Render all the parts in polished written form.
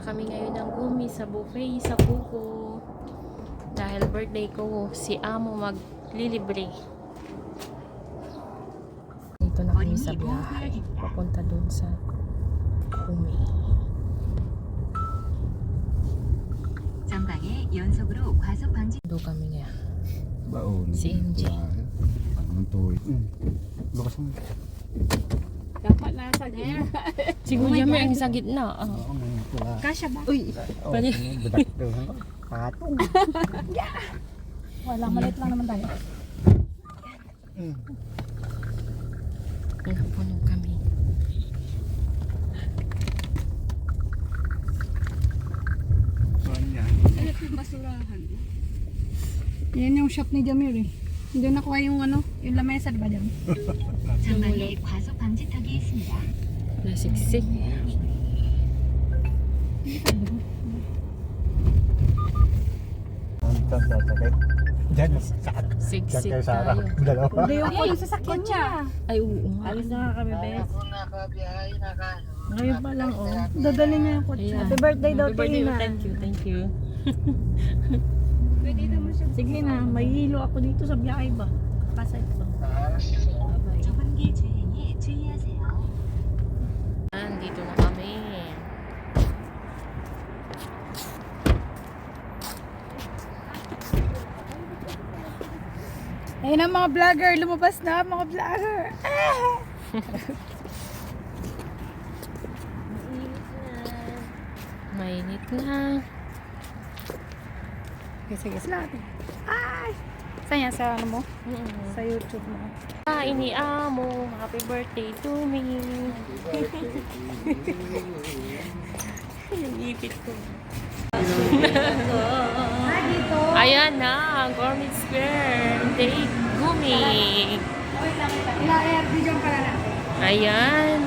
kami ngayon ng gumi sa buffet sa Kuko. Dahil birthday ko, si Amo maglilibre. Dito na kami sa biyahe. Papunta dun sa gumi. 전방에 연속으로 과속 방지. Doon kami ngayon. Baon. Si MJ. Ang tuwid. Lukas mo. Dapat nasa gitna. Siguro oh may ang sa gitna. Oo, may pula. Kasya ba? Uy, pwede. Bedak doon. Patong. Wala, maliit lang naman tayo. Napuno kami. Ano yung basurahan? Yan yung shop ni Jamir eh. Hindi nakuha yung ano, yung lamesa, diba Jam? 전방에 과속 방지턱이 있습니다. Nasiksik. Ang tatay. Diyan, saan? Siksik Diyan kayo sa tayo. dalawa. Hindi yung sasakyan niya. Ay, oo nga. Alis na nga kami, Bes. Ngayon pa lang, oh. Dadali niya yung kotse. Ayan. Happy birthday daw, Happy birthday. Tina. Thank you, thank you. Pwede naman siya. Sige na, may hilo ako dito sa biyahe ba? Kasay ko. Bye-bye. 좁은 길 주행에 주의하세요. Dito na kami. Ayun ang mga vlogger, lumabas na mga vlogger. Mainit na. Sige, sige. Ay! Saan yan? Sa ano mo? Sa YouTube mo. Ini Amo. Happy birthday to me. Yung ipit ko. Ayan na, Gourmet Square. Day Gumi. Ila-air, video pala natin. Ayan.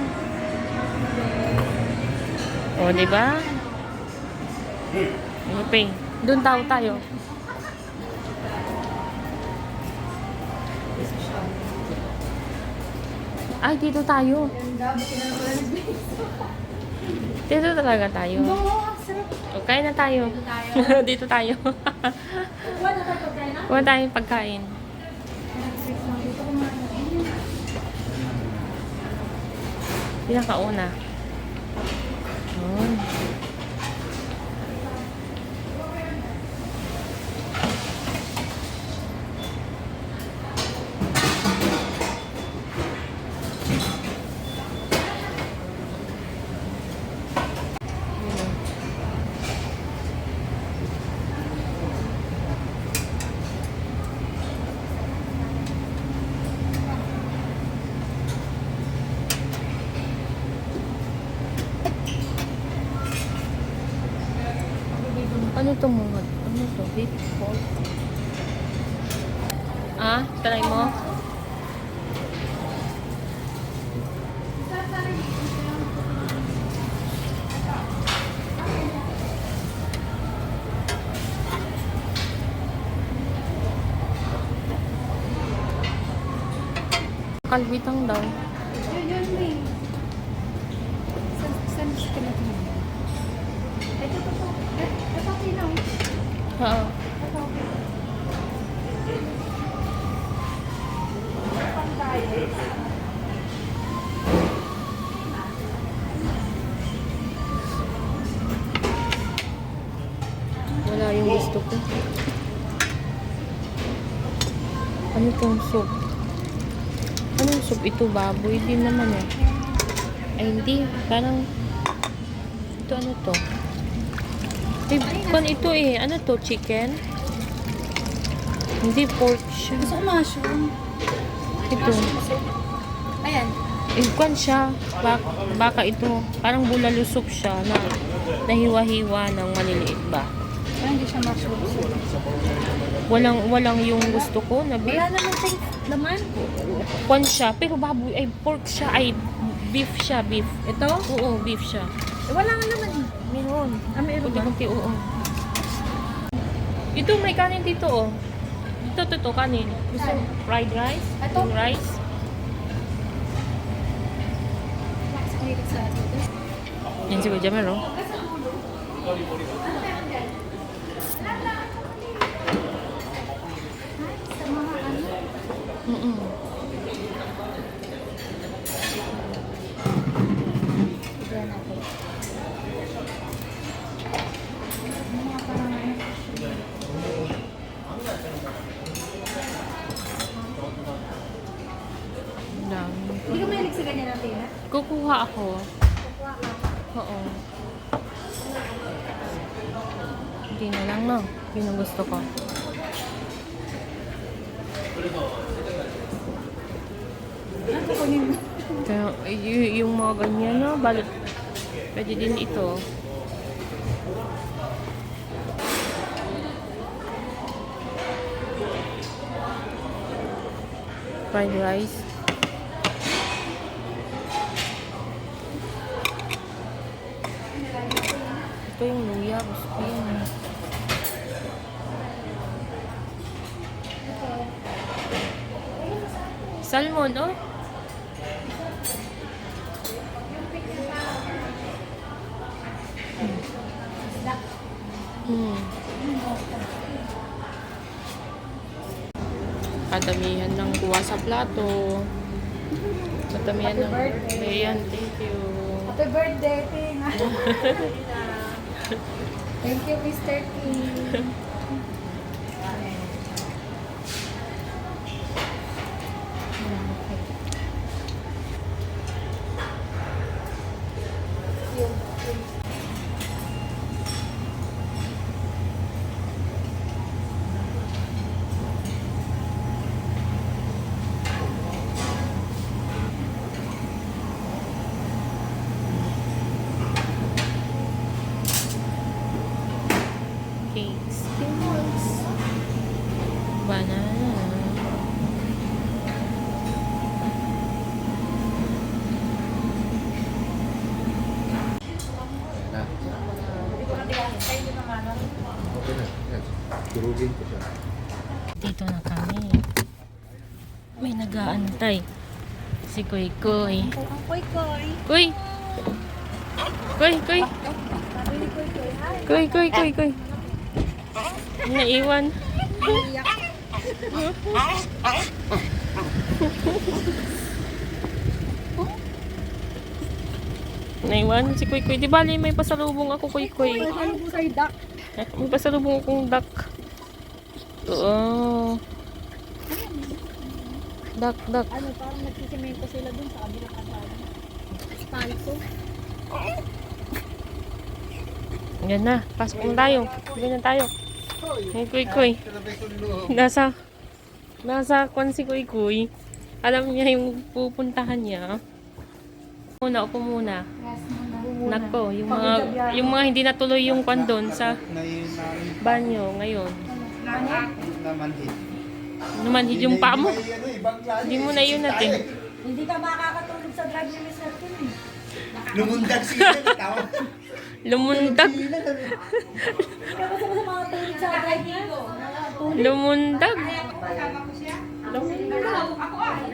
O, diba? Okay. Doon tayo. Ay, dito tayo. Dito talaga tayo. Okay na tayo. Dito tayo. Kuha tayong pagkain. Pinakauna. Yun. Ano to mga? Ano to? Beef pork? Ah, try mo? Kalbitang daw. Yun, may. Saan ka natin? Ito. Ito, tinaw. Oo. Wala yung gusto ko. Ano tong soup? Anong soup ito? Baboy din naman eh. Ay hindi. Parang ito ano to? Ay, pan ito eh. Ano to? Chicken? Hindi, pork siya. Gusto ko mushroom. Ito. Ayan. Kwan siya. Baka ito. Parang bulalo soup siya na nahiwa-hiwa ng maliliit ba? Parang hindi siya mushroom. Walang yung gusto ko na beef. Wala naman tayong laman. Kwan siya. Pero baboy. Ay, pork siya. Ay, beef siya. Beef. Ito? Oo, beef siya. Wala nga naman. Meron. Meron ba? Kunti-kunti, oo. Ito, may kanin dito, oh. Ito, kanin. Gusto fried rice? Ito? Yung rice? Yan si Kuya Jamel, oh. Mm-mm. Tignan natin. Ang dami. Hindi ka mahilig sa ganyan natin, ha? Kukuha ako. Kukuha ka. Oo. Hindi na lang, no? Yun ang gusto ko. Ano kukunin mo? Kaya, yung mga ganyan, no? Balot. Pwede din ito. Fried rice. Ito yung luya. Gusto ko yun. Eh. Salmon, oh. Hmm. Kadamihan ng kuha sa plato. Kadamihan ng... Ayan, thank you. Happy birthday, Ting. Thank you, Mr. King. Cakes. Banana. Okay na. Yan. Turugin ko siya. Dito na kami. May nag-aantay. Si Kuy Kuy. Ang koy-koy. Kuy! Kuy! Kuy! Sabi ni koy-koy, hi. Kuy! Kuy! Kuy! Kuy! Naiwan. Iyak. Naiwan si Kuy Kuy. Di bali may pasalubong ako Kuy Kuy. Ano po sa'yo, Dak? May pasalubong akong duck. Oo. Duck, duck. Ano, parang nagsisimento sila dun sa kabilang kasama. Spalso. Yan na. Pasok na tayo. Bigyan na tayo. Hey, Kuy Kuy. Nasa kwan si Kuy Kuy. Alam niya yung pupuntahan niya. Upo muna. Yes, muna. Nako, yung mga hindi natuloy yung kwan doon sa banyo ngayon. Numanhid yung paa mo. Hindi mo na yun natin. Hindi ka makakatulog sa drive ni Mr. Kim. Lumundag sila. Tawa. Lumundag. Hindi ka basta sa mga tulog sa drive niya. Lumundag. Lumundag.